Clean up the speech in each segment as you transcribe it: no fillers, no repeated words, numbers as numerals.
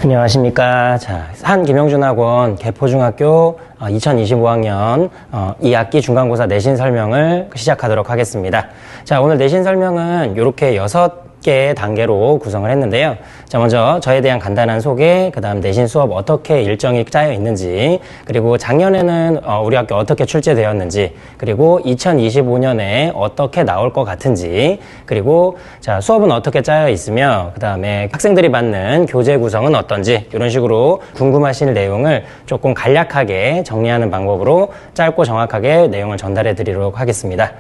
안녕하십니까. 자, 한김영준학원 개포중학교 2025학년 2학기 중간고사 내신 설명을 시작하도록 하겠습니다. 자, 오늘 내신 설명은 이렇게 6개의 단계로 구성을 했는데요. 자, 먼저 저에 대한 간단한 소개, 그 다음 내신 수업 어떻게 일정이 짜여 있는지, 그리고 작년에는 우리 학교 어떻게 출제되었는지, 그리고 2025년에 어떻게 나올 것 같은지, 그리고 자, 수업은 어떻게 짜여 있으며, 그 다음에 학생들이 받는 교재 구성은 어떤지, 이런 식으로 궁금하신 내용을 조금 간략하게 정리하는 방법으로 짧고 정확하게 내용을 전달해 드리도록 하겠습니다.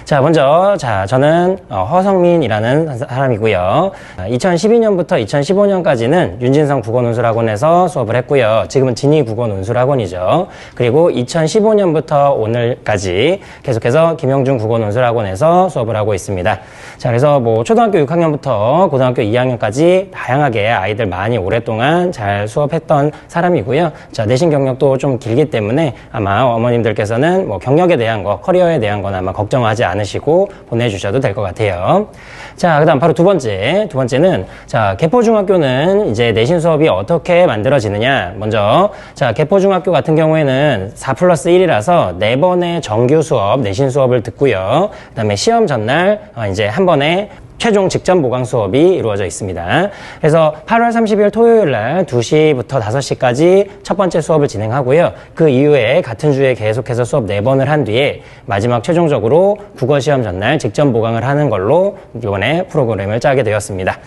자, 먼저, 저는 허성민이라는 사람이고요. 2012년부터 2015년까지는 윤진성 국어논술학원에서 수업을 했고요. 지금은 진희 국어논술학원이죠. 그리고 2015년부터 오늘까지 계속해서 김영준 국어논술학원에서 수업을 하고 있습니다. 자, 그래서 뭐 초등학교 6학년부터 고등학교 2학년까지 다양하게 아이들 많이 오랫동안 잘 수업했던 사람이고요. 자, 내신 경력도 좀 길기 때문에 아마 어머님들께서는 뭐 경력에 대한 거, 커리어에 대한 건 아마 걱정하지 않으시고 보내주셔도 될 것 같아요. 자, 그 다음 바로 두 번째는, 자, 개포중학교는 이제 내신 수업이 어떻게 만들어지느냐. 먼저, 자, 개포중학교 같은 경우에는 4+1이라서 4번의 정규 수업, 내신 수업을 듣고요. 그 다음에 시험 전날, 이제 한 번에 최종 직전 보강 수업이 이루어져 있습니다. 그래서 8월 30일 토요일 날 2시부터 5시까지 첫 번째 수업을 진행하고요. 그 이후에 같은 주에 계속해서 수업 4번을 한 뒤에 마지막 최종적으로 국어 시험 전날 직전 보강을 하는 걸로 이번에 프로그램을 짜게 되었습니다.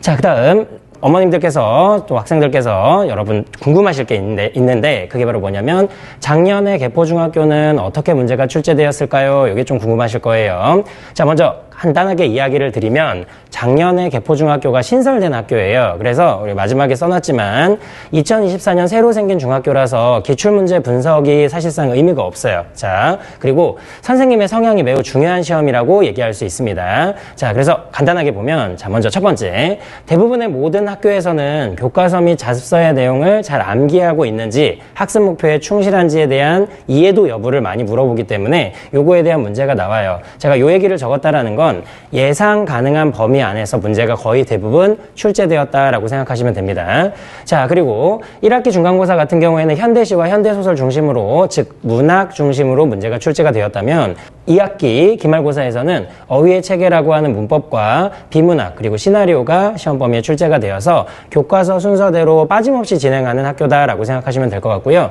자, 그 다음 어머님들께서 또 학생들께서 여러분 궁금하실 게 있는데 그게 바로 뭐냐면 작년에 개포중학교는 어떻게 문제가 출제되었을까요? 이게 좀 궁금하실 거예요. 자, 먼저 간단하게 이야기를 드리면 작년에 개포중학교가 신설된 학교예요. 그래서 우리 마지막에 써놨지만 2024년 새로 생긴 중학교라서 기출문제 분석이 사실상 의미가 없어요. 자, 그리고 선생님의 성향이 매우 중요한 시험이라고 얘기할 수 있습니다. 자, 그래서 간단하게 보면 자, 먼저 첫 번째, 대부분의 모든 학교에서는 교과서 및 자습서의 내용을 잘 암기하고 있는지 학습 목표에 충실한지에 대한 이해도 여부를 많이 물어보기 때문에 요거에 대한 문제가 나와요. 제가 요 얘기를 적었다라는 건 예상 가능한 범위 안에서 문제가 거의 대부분 출제되었다라고 생각하시면 됩니다. 자, 그리고 1학기 중간고사 같은 경우에는 현대시와 현대소설 중심으로, 즉 문학 중심으로 문제가 출제가 되었다면 2학기 기말고사에서는 어휘의 체계라고 하는 문법과 비문학 그리고 시나리오가 시험 범위에 출제가 되어서 교과서 순서대로 빠짐없이 진행하는 학교다라고 생각하시면 될 것 같고요.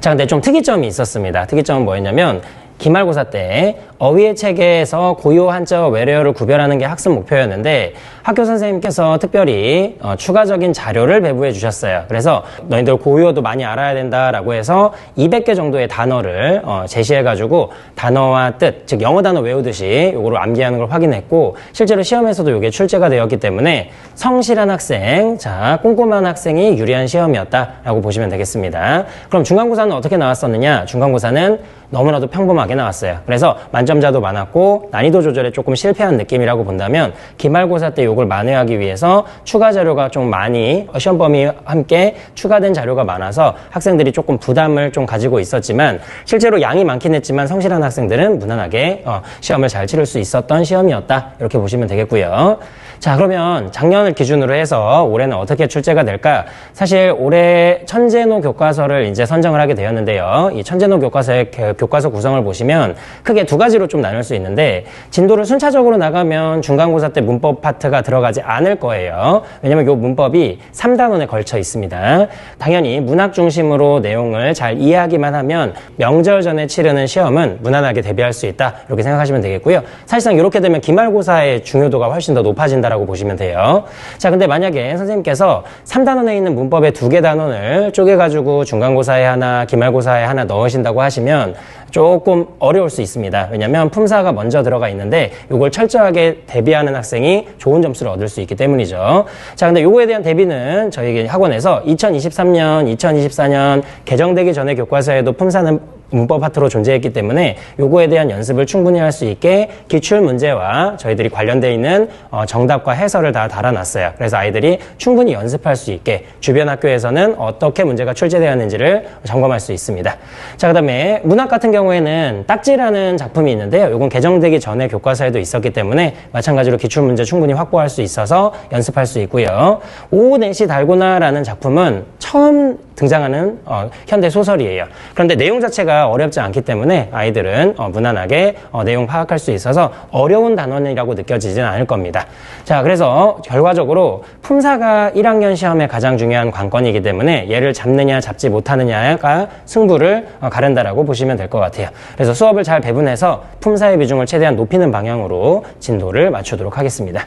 자, 근데 좀 특이점이 있었습니다. 특이점은 뭐였냐면 기말고사 때 어휘의 체계에서 고요, 한자어, 외래어를 구별하는 게 학습 목표였는데 학교 선생님께서 특별히 추가적인 자료를 배부해 주셨어요. 그래서 너희들 고요도 많이 알아야 된다라고 해서 200개 정도의 단어를 제시해가지고 단어와 뜻, 즉 영어 단어 외우듯이 요거를 암기하는 걸 확인했고 실제로 시험에서도 요게 출제가 되었기 때문에 성실한 학생, 자, 꼼꼼한 학생이 유리한 시험이었다라고 보시면 되겠습니다. 그럼 중간고사는 어떻게 나왔었느냐? 중간고사는 너무나도 평범하게 나왔어요. 그래서 만점자도 많았고 난이도 조절에 조금 실패한 느낌이라고 본다면 기말고사 때 요걸 만회하기 위해서 추가 자료가 좀 많이 시험 범위와 함께 추가된 자료가 많아서 학생들이 조금 부담을 좀 가지고 있었지만 실제로 양이 많긴 했지만 성실한 학생들은 무난하게 시험을 잘 치를 수 있었던 시험이었다. 이렇게 보시면 되겠고요. 자, 그러면 작년을 기준으로 해서 올해는 어떻게 출제가 될까? 사실 올해 천재노 교과서를 이제 선정을 하게 되었는데요. 이 천재노 교과서의 교과서 구성을 보시면 크게 두 가지로 좀 나눌 수 있는데 진도를 순차적으로 나가면 중간고사 때 문법 파트가 들어가지 않을 거예요. 왜냐면 이 문법이 3단원에 걸쳐 있습니다. 당연히 문학 중심으로 내용을 잘 이해하기만 하면 명절 전에 치르는 시험은 무난하게 대비할 수 있다. 이렇게 생각하시면 되겠고요. 사실상 이렇게 되면 기말고사의 중요도가 훨씬 더 높아진다라고 보시면 돼요. 자, 근데 만약에 선생님께서 3단원에 있는 문법의 2개 단원을 쪼개가지고 중간고사에 하나, 기말고사에 하나 넣으신다고 하시면 조금 어려울 수 있습니다. 왜냐하면 품사가 먼저 들어가 있는데 이걸 철저하게 대비하는 학생이 좋은 점수를 얻을 수 있기 때문이죠. 자, 근데 요거에 대한 대비는 저희 학원에서 2023년, 2024년 개정되기 전에 교과서에도 품사는 문법 파트로 존재했기 때문에 요거에 대한 연습을 충분히 할 수 있게 기출 문제와 저희들이 관련되어 있는 정답과 해설을 다 달아놨어요. 그래서 아이들이 충분히 연습할 수 있게 주변 학교에서는 어떻게 문제가 출제되었는지를 점검할 수 있습니다. 자, 그다음에 문학 같은 경우에는 딱지라는 작품이 있는데요. 요건 개정되기 전에 교과서에도 있었기 때문에 마찬가지로 기출 문제 충분히 확보할 수 있어서 연습할 수 있고요. 오넷이 달고나라는 작품은 처음 등장하는 현대 소설이에요. 그런데 내용 자체가 어렵지 않기 때문에 아이들은 무난하게 내용 파악할 수 있어서 어려운 단원이라고 느껴지지는 않을 겁니다. 자, 그래서 결과적으로 품사가 1학년 시험에 가장 중요한 관건이기 때문에 얘를 잡느냐 잡지 못하느냐가 승부를 가른다라고 보시면 될 것 같아요. 그래서 수업을 잘 배분해서 품사의 비중을 최대한 높이는 방향으로 진도를 맞추도록 하겠습니다.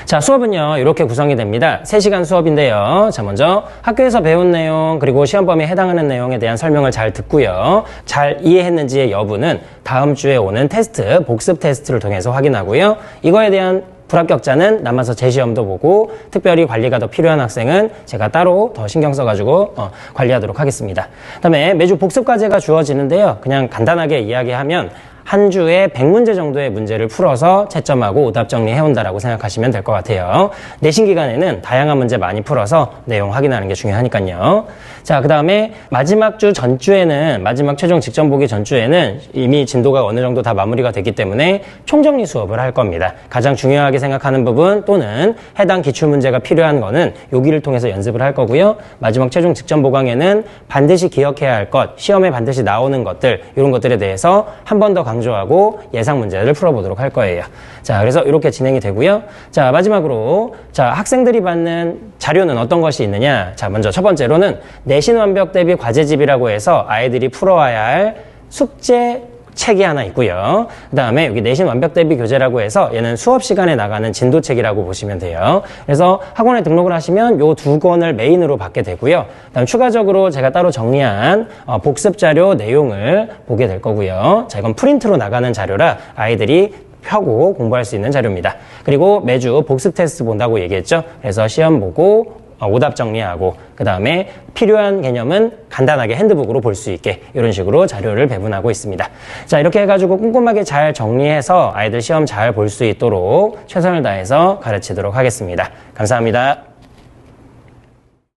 자, 수업은요 이렇게 구성이 됩니다. 3시간 수업인데요. 자, 먼저 학교에서 배운 내용 그리고 시험 범위에 해당하는 내용에 대한 설명을 잘 듣고요. 잘 이해했는지의 여부는 다음 주에 오는 테스트, 복습 테스트를 통해서 확인하고요. 이거에 대한 불합격자는 남아서 재시험도 보고 특별히 관리가 더 필요한 학생은 제가 따로 더 신경 써가지고 관리하도록 하겠습니다. 그다음에 매주 복습 과제가 주어지는데요. 그냥 간단하게 이야기하면 한 주에 100문제 정도의 문제를 풀어서 채점하고 오답 정리해온다라고 생각하시면 될 것 같아요. 내신 기간에는 다양한 문제 많이 풀어서 내용 확인하는 게 중요하니까요. 자, 그 다음에 마지막 주 전주에는, 마지막 최종 직전 보기 전주에는 이미 진도가 어느 정도 다 마무리가 됐기 때문에 총정리 수업을 할 겁니다. 가장 중요하게 생각하는 부분 또는 해당 기출문제가 필요한 거는 여기를 통해서 연습을 할 거고요. 마지막 최종 직전 보강에는 반드시 기억해야 할 것, 시험에 반드시 나오는 것들, 이런 것들에 대해서 한 번 더 강조하고 예상 문제를 풀어보도록 할 거예요. 자, 그래서 이렇게 진행이 되고요. 자, 마지막으로 자, 학생들이 받는 자료는 어떤 것이 있느냐. 자, 먼저 첫 번째로는 내신 완벽 대비 과제집이라고 해서 아이들이 풀어와야 할 숙제 책이 하나 있고요. 그 다음에 여기 내신 완벽 대비 교재라고 해서 얘는 수업 시간에 나가는 진도책이라고 보시면 돼요. 그래서 학원에 등록을 하시면 요 2권을 메인으로 받게 되고요. 그다음 추가적으로 제가 따로 정리한 복습 자료 내용을 보게 될 거고요. 자, 이건 프린트로 나가는 자료라 아이들이 펴고 공부할 수 있는 자료입니다. 그리고 매주 복습 테스트 본다고 얘기했죠. 그래서 시험 보고 오답 정리하고 그 다음에 필요한 개념은 간단하게 핸드북으로 볼 수 있게 이런 식으로 자료를 배분하고 있습니다. 자, 이렇게 해가지고 꼼꼼하게 잘 정리해서 아이들 시험 잘 볼 수 있도록 최선을 다해서 가르치도록 하겠습니다. 감사합니다.